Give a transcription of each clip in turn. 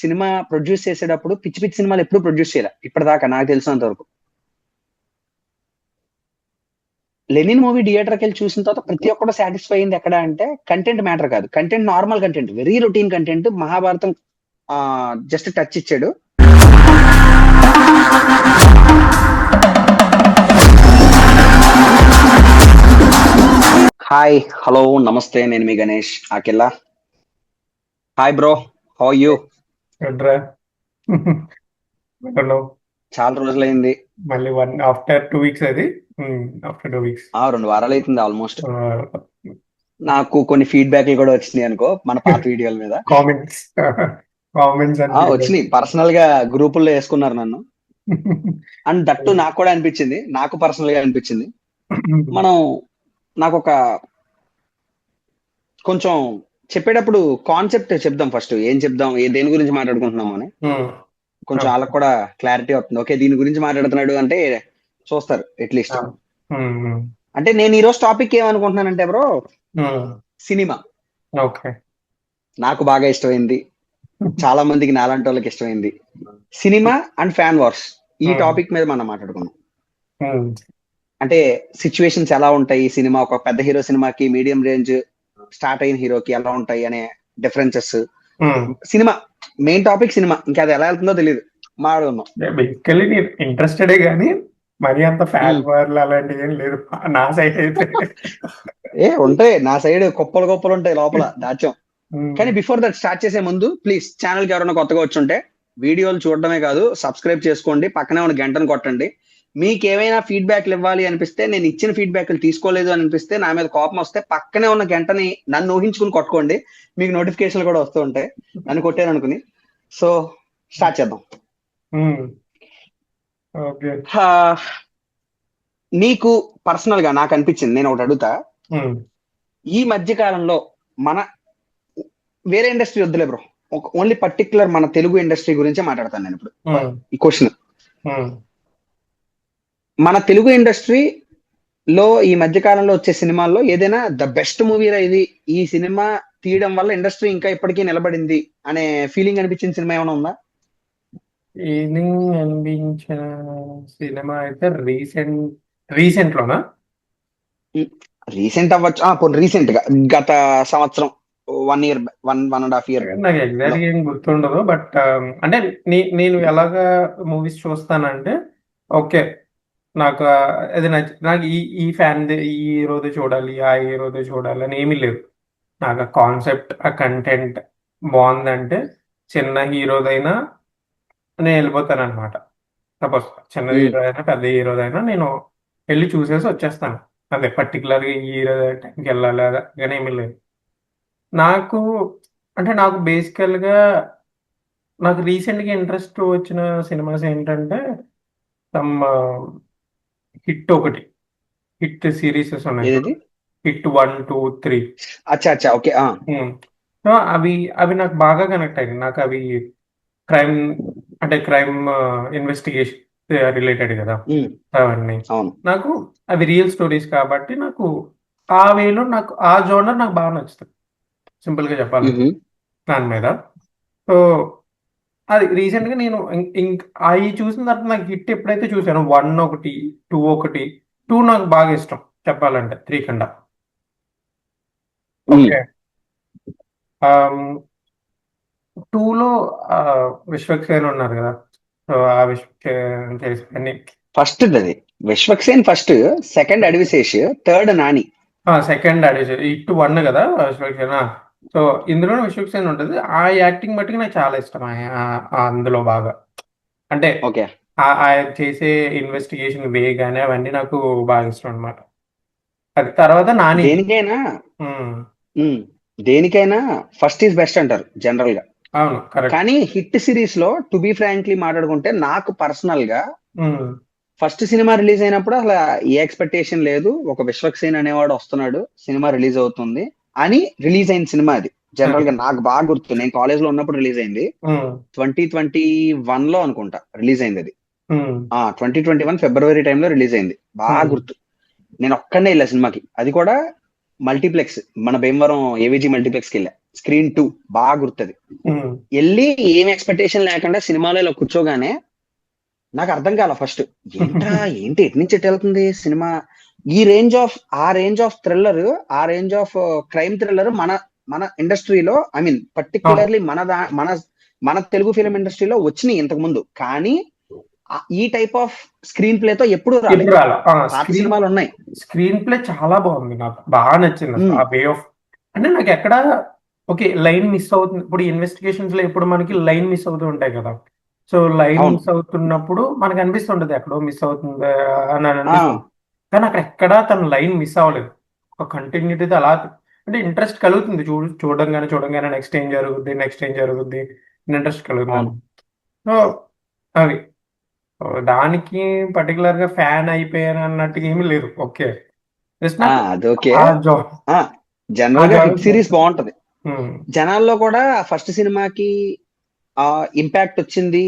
Cinema produce చేసేటప్పుడు పిచ్చి పిచ్చి సినిమాలు ఎప్పుడు ప్రొడ్యూస్ చేయాలి ఇప్పటిదాకా నాకు తెలిసినంత వరకు. లెనిన్ మూవీ థియేటర్కి వెళ్ళి చూసిన తర్వాత ప్రతి ఒక్కరు సాటిస్ఫై అయింది ఎక్కడ అంటే కంటెంట్ మ్యాటర్ కాదు, content normal content, very routine content. Mahabharatam just touch ఇచ్చాడు. హాయ్, హలో, నమస్తే, నేను మీ Ganesh Akella. Hi bro, how you? చాలా రోజులైంది. మళ్ళీ ఆఫ్టర్ 2 వీక్స్ అది. ఆఫ్టర్ 2 వీక్స్ 2 వారాలు అవుతుంది ఆల్మోస్ట్. నాకు కొన్ని ఫీడ్బ్యాక్లు కూడా వచ్చినాయి అనుకో మన పాత వీడియోల మీద. కామెంట్స్ వచ్చినాయి, పర్సనల్ గా గ్రూపుల్లో వేసుకున్నారు నన్ను. అండ్ దట్టు నాకు కూడా అనిపించింది, నాకు పర్సనల్ గా అనిపించింది నాకు ఒక కొంచెం చెప్పేటప్పుడు కాన్సెప్ట్ చెప్దాం. ఫస్ట్ ఏం చెప్దాం, దేని గురించి మాట్లాడుకుంటున్నాము అని కొంచెం వాళ్ళకి కూడా క్లారిటీ వస్తుంది. ఓకే, దీని గురించి మాట్లాడుతున్నాడు అంటే చూస్తారు అట్లీస్ట్. అంటే నేను ఈరోజు టాపిక్ ఏమనుకుంటున్నానంటే బ్రో, సినిమా నాకు బాగా ఇష్టమైంది, చాలా మందికి నాలాంటి వాళ్ళకి ఇష్టమైంది సినిమా అండ్ ఫ్యాన్ వార్స్. ఈ టాపిక్ మీద మనం మాట్లాడుకున్నాం. అంటే సిచ్యువేషన్స్ ఎలా ఉంటాయి, సినిమా ఒక పెద్ద హీరో సినిమాకి మీడియం రేంజ్ స్టార్ట్ అయిన హీరోకి ఎలా ఉంటాయి అనే differences. Cinema main topic cinema, ఇంకా అది ఎలా వెళ్తుందో తెలియదు, మాట్లాడుకుందాం. బేసికల్లీ నేను ఇంట్రెస్టెడే కానీ మరి అంత ఫ్యాన్ వార్లు అలాంటివి ఏం లేదు నా సైడ్ అయితే. ఉంటాయి నా సైడ్, కుప్పలు ఉంటాయి లోపల దాచ్యం. కానీ బిఫోర్ దట్ స్టార్ట్ చేసే ముందు ప్లీజ్ ఛానల్ కి ఎవరైనా కొత్తగా వచ్చుంటే వీడియోలు చూడడమే కాదు సబ్స్క్రైబ్ చేసుకోండి, పక్కనే ఉన్న గంటను కొట్టండి. మీకు ఏమైనా ఫీడ్బ్యాక్లు ఇవ్వాలి అనిపిస్తే, నేను ఇచ్చిన ఫీడ్బ్యాక్లు తీసుకోలేదు అని అనిపిస్తే, నా మీద కోపం వస్తే పక్కనే ఉన్న గంటని నన్ను ఊహించుకుని కొట్టుకోండి, మీకు నోటిఫికేషన్లు కూడా వస్తూ ఉంటాయి నన్ను కొట్టాను అనుకుని. సో స్టార్ట్ చేద్దాం. నీకు పర్సనల్ గా నాకు అనిపించింది, నేను ఒకటి అడుగుతా. ఈ మధ్య కాలంలో మన వేరే ఇండస్ట్రీ వద్దులే బ్రో, ఓన్లీ పర్టికులర్ మన తెలుగు ఇండస్ట్రీ గురించే మాట్లాడతాను నేను ఇప్పుడు. ఈ క్వశ్చన్, మన తెలుగు ఇండస్ట్రీలో ఈ మధ్య కాలంలో వచ్చే సినిమాల్లో ఏదైనా ద బెస్ట్ మూవీరా ఇది, ఈ సినిమా తీయడం వల్ల ఇండస్ట్రీ ఇంకా ఇప్పటికీ నిలబడింది అనే ఫీలింగ్ అనిపించిన సినిమా ఏమైనా ఉందా? ఫీలింగ్ అనిపించిన సినిమా అయితే రీసెంట్ లోనా? రీసెంట్ అవ్వచ్చు, రీసెంట్ గా గత సంవత్సరం, 1 year, 1.5 year. నాకు ఎగ్జాక్ట్ ఏం గుర్తుండదు. బట్ అంటే నేను ఎలాగా మూవీస్ చూస్తానంటే, ఓకే నాకు అది నాకు ఈ ఫ్యాన్ ఈ హీరోది చూడాలి, ఆ హీరోది చూడాలి అని ఏమీ లేదు. నాకు ఆ కాన్సెప్ట్, ఆ కంటెంట్ బాగుందంటే చిన్న హీరోదైనా నేను వెళ్ళిపోతాను అనమాట. సపోజ్ చిన్న హీరో అయినా పెద్ద హీరోదైనా నేను వెళ్ళి చూసేసి వచ్చేస్తాను. అదే పర్టికులర్గా ఈ హీరో టైంకి వెళ్ళాలి కానీ ఏమీ లేదు నాకు. అంటే నాకు బేసికల్గా నాకు రీసెంట్గా ఇంట్రెస్ట్ వచ్చిన సినిమాస్ ఏంటంటే సమ్ హిట్ సిరీసెస్ ఉన్నాయి. హిట్ 1, 2, 3. ఓకే. సో అవి నాకు బాగా కనెక్ట్ అయ్యాయి. నాకు అవి క్రైమ్ ఇన్వెస్టిగేషన్ రిలేటెడ్ కదా అవన్నీ. నాకు అవి రియల్ స్టోరీస్ కాబట్టి నాకు ఆ వేలో నాకు ఆ జోనర్ నాకు బాగా నచ్చుతుంది, సింపుల్ గా చెప్పాలి దాని మీద. సో అది రీసెంట్ గా నేను అవి చూసిన తర్వాత నాకు హిట్ ఎప్పుడైతే చూసాను 1 ఒకటి 2 నాకు బాగా ఇష్టం చెప్పాలంటే 3 కన్నా. ఓకే, 2లో విశ్వక్సేన్ ఉన్నారు కదా. సో ఆ విశ్వక్సేన్ చేసి ఫస్ట్ అది Vishwaksen, first second Adivi Sesh, third Nani. Second Adivi Sesh, hit 1 కదా విశ్వక్సేన్. సో ఇందులో విశ్వక్సేన్ ఉంటుంది. ఆ యాక్టింగ్ బట్టి నాకు చాలా ఇష్టం అందులో బాగా. అంటే ఆయన చేసే ఇన్వెస్టిగేషన్ వే గానీ అవన్నీ నాకు బాగా ఇష్టం అనమాట. అది తర్వాత నాని. దేనికైనా ఫస్ట్ ఈజ్ బెస్ట్ అంటారు జనరల్ గా. అవును, కానీ హిట్ సిరీస్ లో టు బి ఫ్రాంక్లీ మాట్లాడుకుంటే నాకు పర్సనల్ గా ఫస్ట్ సినిమా రిలీజ్ అయినప్పుడు అసలు ఏ ఎక్స్పెక్టేషన్ లేదు, ఒక విశ్వక్సేన్ అనేవాడు వస్తున్నాడు, సినిమా రిలీజ్ అవుతుంది అని రిలీజ్ అయిన సినిమా అది. జనరల్ గా నాకు బాగా గుర్తు, నేను కాలేజ్ లో ఉన్నప్పుడు రిలీజ్ అయింది. 2021 లో అనుకుంటా రిలీజ్ అయింది అది. 2021 ఫిబ్రవరి టైంలో రిలీజ్ అయింది, బాగా గుర్తు. నేను ఒక్కనే వెళ్ళా సినిమాకి, అది కూడా మల్టీప్లెక్స్, మన భీమవరం ఏవిజీ మల్టీప్లెక్స్ కి వెళ్ళా, స్క్రీన్ 2 బాగా గుర్తది. ఉమ్, వెళ్ళి ఏం ఎక్స్పెక్టేషన్ లేకుండా సినిమాలో ఇలా కూర్చోగానే నాకు అర్థం కాల ఫస్ట్, ఏంట్రా ఏంటి ఎటు నుంచి ఎటు వెళ్తుంది సినిమా, ఈ ఆ రేంజ్ ఆఫ్ థ్రిల్లర్, ఆ రేంజ్ ఆఫ్ క్రైమ్ థ్రిల్లర్ మన మన ఇండస్ట్రీలో, ఐ మీన్ అవును. పర్టికులర్లీ మన మన తెలుగు ఫిలిం ఇండస్ట్రీలో వచ్చినాయి ఇంతకు ముందు, కానీ ఈ టైప్ ఆఫ్ స్క్రీన్ ప్లే తో ఎప్పుడు రాలేదు. ఇప్పుడు రాలా పాత సినిమాలు ఉన్నాయి. స్క్రీన్ ప్లే చాలా బాగుంది, నాకు బాగా నచ్చింది అసలు ఆ వే ఆఫ్. అంటే నాకు ఎక్కడ ఓకే లైన్ మిస్ అవుతుంది, ఇప్పుడు ఇన్వెస్టిగేషన్స్ లో ఎప్పుడు మనకి లైన్ మిస్ అవుతూ ఉంటాయి కదా, సో లైన్ అవును. మిస్ అవుతున్నప్పుడు మనకు అనిపిస్తుంటది ఎక్కడో మిస్ అవుతుంది అని ఆ, అనిపిస్తుంది. కానీ అక్కడ ఎక్కడా తన లైన్ మిస్ అవ్వలేదు, ఒక కంటిన్యూటీతో అలా. అంటే ఇంట్రెస్ట్ కలుగుతుంది చూడంగానే నెక్స్ట్ ఏం జరుగుద్ది ఇంట్రెస్ట్ కలుగుతుంది. అవును. సో అవి దానికి పర్టికులర్ గా ఫ్యాన్ అయిపోయాను అన్నట్టుగా ఏమీ లేదు. ఓకే జస్ట్ నాకు అది ఓకే. ఆ జో జనరల్ గా హిట్ సిరీస్ నచ్చింది. బాగుంటది. జనాల్లో కూడా ఫస్ట్ సినిమాకి ఆ ఇంపాక్ట్ వచ్చింది,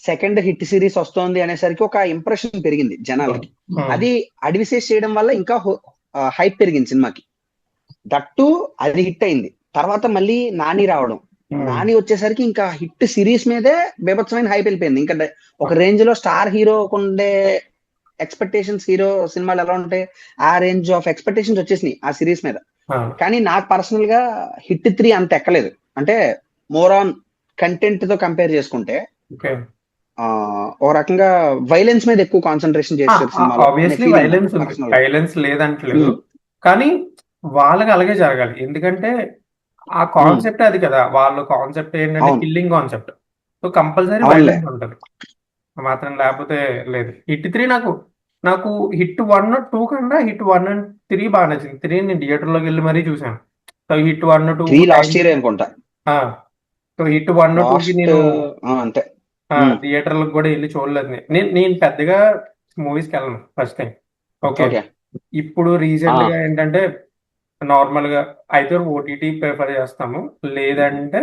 సెకండ్ హిట్ సిరీస్ వస్తోంది అనేసరికి ఒక ఇంప్రెషన్ పెరిగింది జనాలకి. అది అడ్విసేస్ చేయడం వల్ల ఇంకా హైప్ పెరిగింది సినిమాకి. దట్టు అది హిట్ అయింది. తర్వాత మళ్ళీ నాని రావడం, నాని వచ్చేసరికి ఇంకా హిట్ సిరీస్ మీదే బీభత్సమైన హైప్ వెళ్ళిపోయింది. ఇంకా ఒక రేంజ్ లో స్టార్ హీరో ఉండే ఎక్స్పెక్టేషన్స్, హీరో సినిమాలు ఎలా ఉంటాయి, ఆ రేంజ్ ఆఫ్ ఎక్స్పెక్టేషన్స్ వచ్చేసినాయి ఆ సిరీస్ మీద. కానీ నాకు పర్సనల్ గా హిట్ 3 అంత ఎక్కలేదు. అంటే మోర్ ఆన్ కంటెంట్ తో కంపేర్ చేసుకుంటే ఒక రకంగా వైలెన్స్ మీద ఎక్కువ కాన్సన్ట్రేషన్ చేస్తారు సినిమాలో. ఆబ్వియస్లీ వైలెన్స్ లేదంటలేదు, కానీ వాళ్ళకి అలాగే జరగాలి, ఎందుకంటే ఆ కాన్సెప్ట్ అది కదా, వాళ్ళ కాన్సెప్ట్ ఏంటంటే killing concept, so compulsory violence ఉంటుంది మాత్రం, లేకపోతే లేదు. హిట్ 3 నాకు హిట్ 1, 2 కన్నా హిట్ 1 and 3 బాగా నచ్చింది. 3 నేను థియేటర్ లోకి వెళ్ళి మరీ చూసాను. సో హిట్ 1, 2 లాస్ట్ ఇయర్ అనుకుంటా. సో హిట్ 1, 2కి నేను అంతే థియేటర్ లకు కూడా వెళ్ళి చూడలేదు. నేను పెద్దగా మూవీస్ కి వెళ్ళను ఫస్ట్ టైం. ఓకే ఇప్పుడు రీసెంట్ గా ఏంటంటే నార్మల్ గా అయితే ఓటీటీ ప్రిఫర్ చేస్తాము, లేదంటే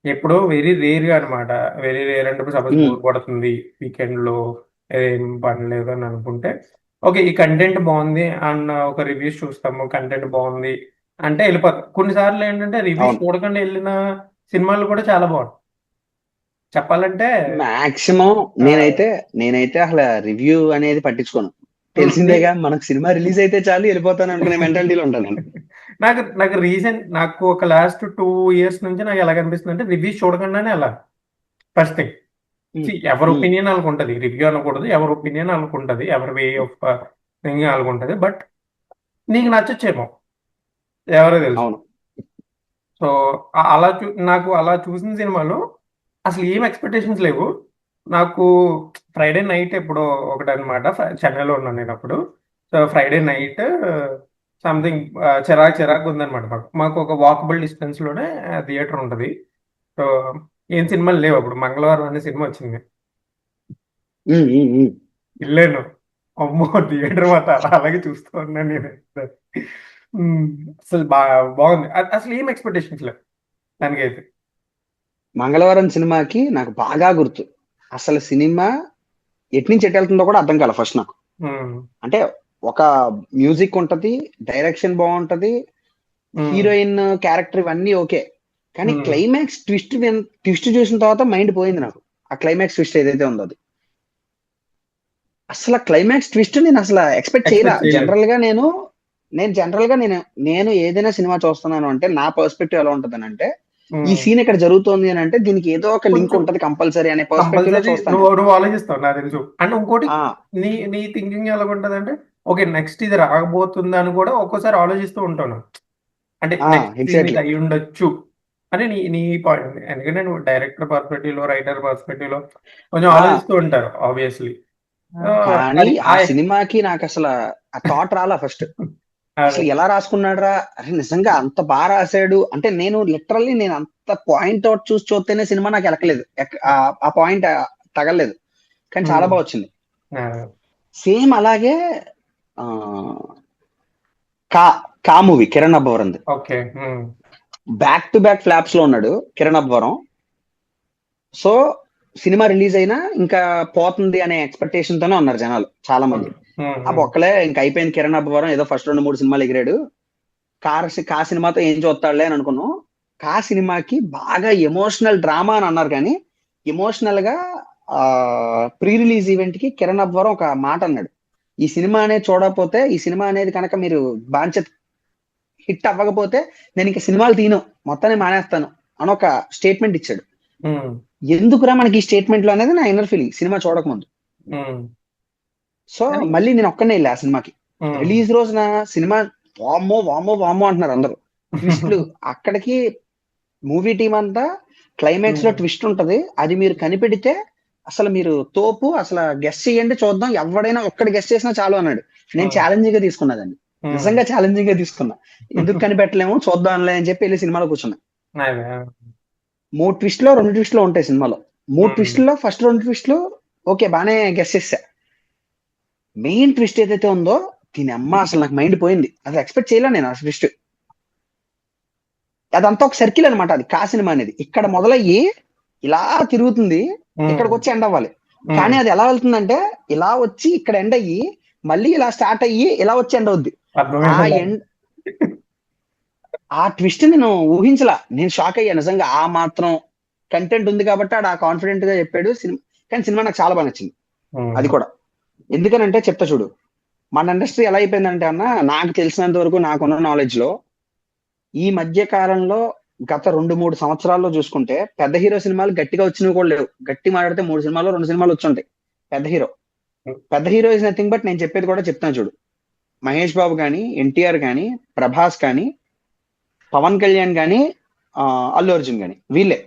ఎప్పుడో వెరీ రేర్ గా అనమాట. వెరీ రేర్ అంటే ఇప్పుడు సపోజ్ బోర్ కొడుతుంది వీకెండ్ లో, ఏం పని లేదు అని అనుకుంటే ఓకే ఈ కంటెంట్ బాగుంది అన్న ఒక రివ్యూస్ చూస్తాము, కంటెంట్ బాగుంది అంటే వెళ్ళిపోతాం. కొన్నిసార్లు ఏంటంటే రివ్యూస్ చూడకుండా వెళ్ళిన సినిమాలు కూడా చాలా బాగుంటాయి చెప్పాలంటే. మాక్సిమం నేనైతే అసలు రివ్యూ అనేది పట్టించుకోను, తెలిసిందేగా మనకు సినిమా రిలీజ్ అయితే చాలు వెళ్ళిపోతాను అనుకునే మెంటాలిటీలో ఉంటాను నేను. నాకు రీసెంట్ నాకు ఒక లాస్ట్ 2 years నుంచి నాకు ఎలా కనిపిస్తుంది అంటే రివ్యూస్ చూడకుండానే అలా ఫస్ట్ థింగ్. ఎవరి ఒపీనియన్ అనుకుంటది, రివ్యూ అనకూడదు, ఎవరి ఒపీనియన్ అనుకుంటది, ఎవరి వే ఆఫ్ థింకింగ్ అనుకుంటది, బట్ నీకు నచ్చచ్చేమో ఎవరో తెలుసు. సో నాకు అలా చూసిన సినిమాలో అసలు ఏం ఎక్స్పెక్టేషన్స్ లేవు. నాకు ఫ్రైడే నైట్ ఎప్పుడో ఒకటి అనమాట, చెన్నైలో ఉన్నాను నేను అప్పుడు. సో ఫ్రైడే నైట్ సంథింగ్ చిరాకు ఉందనమాట. మాకు ఒక వాకబుల్ డిస్టెన్స్ లోనే థియేటర్ ఉంటుంది. సో ఏం సినిమాలు లేవు అప్పుడు, మంగళవారం అనే సినిమా వచ్చింది, వెళ్ళాను. అమ్మో థియేటర్ మాత్రం అలాగే చూస్తూ ఉన్నాను నేను. అసలు బాగుంది, అసలు ఏం ఎక్స్పెక్టేషన్స్ లేవు దానికైతే. మంగళవారం సినిమాకి నాకు బాగా గుర్తు, అసలు సినిమా ఎటు నుంచి ఎటు వెళ్తుందో కూడా అర్థం కాల ఫస్ట్ నాకు. అంటే ఒక మ్యూజిక్ ఉంటది, డైరెక్షన్ బాగుంటది, హీరోయిన్ క్యారెక్టర్ ఇవన్నీ ఓకే, కానీ క్లైమాక్స్ ట్విస్ట్ చూసిన తర్వాత మైండ్ పోయింది నాకు. ఆ క్లైమాక్స్ ట్విస్ట్ ఏదైతే ఉందో అది అసలు క్లైమాక్స్ ట్విస్ట్ నేను అసలు ఎక్స్పెక్ట్ చేయలే. జనరల్ గా నేను ఏదైనా సినిమా చూస్తున్నాను అంటే నా పర్స్పెక్టివ్ ఎలా ఉంటది అంటే, ఈ సీన్ ఇక్కడ జరుగుతోంది అని అంటే దీనికి ఏదో ఒక లింక్ ఉంటది కంపల్సరీ అనే పర్స్పెక్టివ్ లో చూస్తాను. నువ్వు ఆలోచిస్తావు నాకు తెలుసు. అండ్ ఇంకోటి నీ థింకింగ్ ఎలా ఉంటది అంటే, ఓకే నెక్స్ట్ ఇది రాబోతుంది అని కూడా ఒక్కోసారి ఆలోచిస్తూ ఉంటాను. అంటే నెక్స్ట్ అయి ఉండొచ్చు అని నీ పాయింట్. ఎందుకంటే నువ్వు డైరెక్టర్ పర్స్పెక్టివ్ లో, రైటర్ పర్స్పెక్టివ్ లో కొంచెం ఆలోచిస్తూ ఉంటారు ఆబ్వియస్లీ. కానీ ఆ సినిమాకి నాకు అసలు ఆ థాట్ రాలా ఫస్ట్. అసలు ఎలా రాసుకున్నాడురా, అరే నిజంగా అంత బాగా రాశాడు అంటే, నేను అంత పాయింట్ అవుట్ చూస్తేనే సినిమా నాకు ఎలకలేదు, ఆ పాయింట్ తగలేదు, కానీ చాలా బాగా వచ్చింది. సేమ్ అలాగే కా movie Kiran Abbavaram, back to back flops లో ఉన్నాడు Kiran Abbavaram. So cinema release అయినా ఇంకా పోతుంది అనే ఎక్స్పెక్టేషన్ తోనే ఉన్నారు జనాలు చాలా మంది. ఆ బొక్కలే ఇంకా అయిపోయింది కిరణ్ అబ్బవరం, ఏదో ఫస్ట్ 2-3 సినిమాలు ఎగిరాడు, కా సినిమాతో ఏం చూస్తాడులే అని అనుకున్నాం. కా సినిమాకి బాగా ఎమోషనల్ డ్రామా అని అన్నారు, కానీ ఎమోషనల్ గా ప్రీ రిలీజ్ ఈవెంట్ కి కిరణ్ అబ్బవరం ఒక మాట అన్నాడు. ఈ సినిమా అనేది చూడకపోతే, ఈ సినిమా అనేది కనుక మీరు బాంచ హిట్ అవ్వకపోతే నేను ఇంకా సినిమాలు తీను, మొత్తాన్ని మానేస్తాను అని ఒక స్టేట్మెంట్ ఇచ్చాడు. ఎందుకురా మనకి ఈ స్టేట్మెంట్ లో అనేది నా ఇన్నర్ ఫీలింగ్ సినిమా చూడకముందు. సో మళ్ళీ నేను ఒక్కనే వెళ్ళా ఆ సినిమాకి. రిలీజ్ రోజున సినిమా వామ్మో వామ్మో వామ్మో అంటున్నారు అందరూ. ట్విస్ట్లు అక్కడికి మూవీ టీం అంతా క్లైమాక్స్ లో ట్విస్ట్ ఉంటది, అది మీరు కనిపెడితే అసలు మీరు తోపు, అసలు గెస్ట్ చేయండి చూద్దాం, ఎవడైనా ఒక్కడి గెస్ట్ చేసినా చాలు అన్నాడు. నేను ఛాలెంజింగ్ గా తీసుకున్నదాన్ని, నిజంగా ఛాలెంజింగ్ గా తీసుకున్నా. ఎందుకు కనిపెట్టలేము చూద్దాంలే అని చెప్పి వెళ్ళి సినిమాలో కూర్చున్నా. 3 ట్విస్ట్లో 2 ట్విస్ట్లో ఉంటాయి సినిమాలో. 3 ట్విస్ట్లో ఫస్ట్ 2 ట్విస్ట్లు ఓకే బానే గెస్ట్ చేసా. మెయిన్ ట్విస్ట్ ఏదైతే ఉందో దీని అమ్మ అసలు నాకు మైండ్ పోయింది, అసలు ఎక్స్పెక్ట్ చేయలే నేను ఆ ట్విస్ట్. అదంతా ఒక సర్కిల్ అనమాట. అది కా సినిమా అనేది ఇక్కడ మొదలయ్యి ఇలా తిరుగుతుంది, ఇక్కడికి వచ్చి ఎండ్ అవ్వాలి. కానీ అది ఎలా వెళ్తుందంటే ఇలా వచ్చి ఇక్కడ ఎండ్ అయ్యి మళ్ళీ ఇలా స్టార్ట్ అయ్యి ఇలా వచ్చి ఎండ్ అవుద్ది. ఆ ఎండ్ ఆ ట్విస్ట్ నేను ఊహించలా, నేను షాక్ అయ్యా నిజంగా. ఆ మాత్రం కంటెంట్ ఉంది కాబట్టి ఆడ కాన్ఫిడెంట్ గా చెప్పాడు సినిమా. కానీ సినిమా నాకు చాలా బాగా నచ్చింది. అది కూడా ఎందుకనంటే చెప్తా చూడు, మన ఇండస్ట్రీ ఎలా అయిపోయిందంటే అన్న, నాకు తెలిసినంత వరకు నాకున్న నాలెడ్జ్ లో ఈ మధ్య కాలంలో గత 2-3 సంవత్సరాల్లో చూసుకుంటే పెద్ద హీరో సినిమాలు గట్టిగా వచ్చినవి కూడా లేవు. గట్టి మాట్లాడితే 3 సినిమాలు 2 సినిమాలు వచ్చి ఉంటాయి. పెద్ద హీరో ఇస్ నథింగ్ బట్ నేను చెప్పేది కూడా చెప్తాను చూడు, మహేష్ బాబు కానీ, ఎన్టీఆర్ కానీ, ప్రభాస్ కానీ, పవన్ కళ్యాణ్ కానీ, అల్లు అర్జున్ కానీ, వీళ్ళే.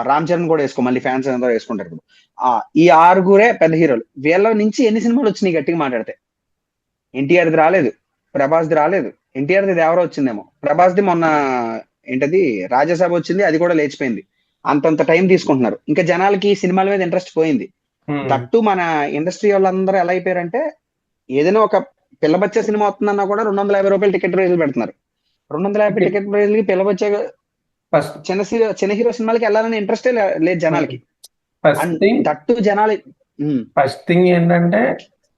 రామ్ చరణ్ కూడా వేసుకో, మళ్ళీ ఫ్యాన్స్ అందరూ వేసుకుంటారు ఇప్పుడు. ఈ 6 పెద్ద హీరోలు. వీళ్ళ నుంచి ఎన్ని సినిమాలు వచ్చినాయి గట్టిగా మాట్లాడితే? ఎన్టీఆర్ది రాలేదు, ప్రభాస్ది రాలేదు. ఎన్టీఆర్ది ఎవరో వచ్చిందేమో, ప్రభాస్ది మొన్న ఏంటది రాజ్యసభ వచ్చింది, అది కూడా లేచిపోయింది. అంతంత టైం తీసుకుంటున్నారు, ఇంకా జనాలకి సినిమాల మీద ఇంట్రెస్ట్ పోయింది. తట్టు మన ఇండస్ట్రీ వాళ్ళందరూ ఎలా అయిపోయారంటే, ఏదైనా ఒక పిల్లబచ్చే సినిమా వస్తుందన్నా కూడా 250 రూపాయలు టికెట్ ప్రైజ్లు పెడుతున్నారు. 250 టికెట్ ప్రైజ్లకి పిల్లబచ్చే చిన్న హీరో సినిమాలకి వెళ్ళాలని ఇంట్రెస్టే లేదు జనాలకి. తట్టు జనాలు ఫస్ట్ థింగ్ ఏంటంటే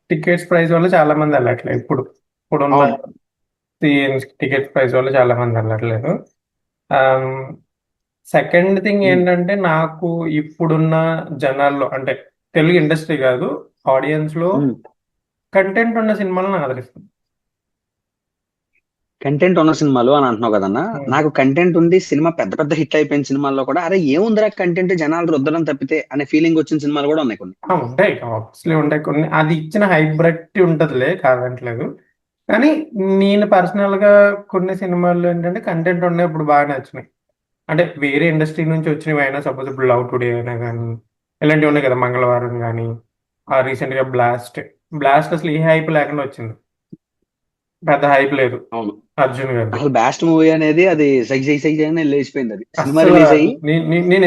టికెట్స్ ప్రైస్ వల్ల చాలా మంది వెళ్ళట్లేదు. ఇప్పుడున్న టికెట్స్ ప్రైస్ వల్ల చాలా మంది వెళ్ళట్లేదు. సెకండ్ థింగ్ ఏంటంటే, నాకు ఇప్పుడున్న జనాల్లో అంటే తెలుగు ఇండస్ట్రీ కాదు, ఆడియన్స్ లో కంటెంట్ ఉన్న సినిమాలను ఆదరిస్తుంది. కంటెంట్ ఉన్న సినిమాలు అని అంటున్నావు కదన్నా, నాకు కంటెంట్ ఉంది సినిమా పెద్ద పెద్ద హిట్ అయిపోయిన సినిమాల్లో కూడా అరే ఏముందిరా కంటెంట్ జనాలు రుద్దడం తప్పితే అనే ఫీలింగ్ వచ్చిన సినిమాలు కూడా ఉన్నాయి కొన్ని. ఉంటాయి, ఆబ్వియస్లీ ఉంటాయి కొన్ని. అది ఇచ్చిన హైప్ బట్టి ఉంటదిలే, కాదంటలేదు. కానీ నేను పర్సనల్ గా కొన్ని సినిమాలు ఏంటంటే కంటెంట్ ఉన్నాయి ఇప్పుడు బాగా నచ్చినాయి. అంటే వేరే ఇండస్ట్రీ నుంచి వచ్చినవి అయినా, సపోజ్ ఇప్పుడు లవ్ టుడే అయినా కానీ, ఇలాంటివి ఉన్నాయి కదా, మంగళవారం కానీ, రీసెంట్ గా బ్లాస్ట్ అసలు ఏ హైప్ లేకుండా వచ్చింది, పెద్ద హైప్ లేదు. అవును, అర్జున్ గారు అసలు బ్లాస్ట్ మూవీ అనేది అది సైజ్ లేచిపోయింది. అది సినిమా రిలీజ్ అయ్యి నేను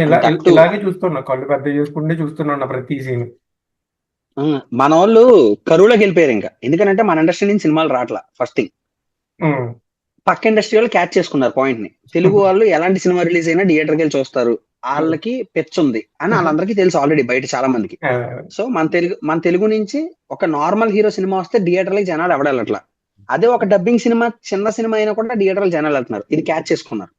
ఇలాగే చూస్తున్నా, కళ్ళు పెద్ద చేసుకుంటే చూస్తున్నా ప్రతి సీన్. మన వాళ్ళు కరువులోకి వెళ్ళిపోయారు ఇంకా, ఎందుకంటే మన ఇండస్ట్రీ నుంచి సినిమాలు రావట్లా. ఫస్ట్ థింగ్ పక్క ఇండస్ట్రీ వాళ్ళు క్యాచ్ చేసుకున్నారు పాయింట్ ని. తెలుగు వాళ్ళు ఎలాంటి సినిమా రిలీజ్ అయినా థియేటర్కి వెళ్ళి చూస్తారు, వాళ్ళకి పెచ్చుంది అని వాళ్ళందరికీ తెలుసు ఆల్రెడీ బయట చాలా మందికి. సో మన తెలుగు నుంచి ఒక నార్మల్ హీరో సినిమా వస్తే థియేటర్లకి జనాలు ఎవడెళ్ళట్లా. అదే ఒక డబ్బింగ్ సినిమా చిన్న సినిమా అయినా కూడా థియేటర్లు జనాలు వెళ్తున్నారు, ఇది క్యాచ్ చేసుకున్నారు.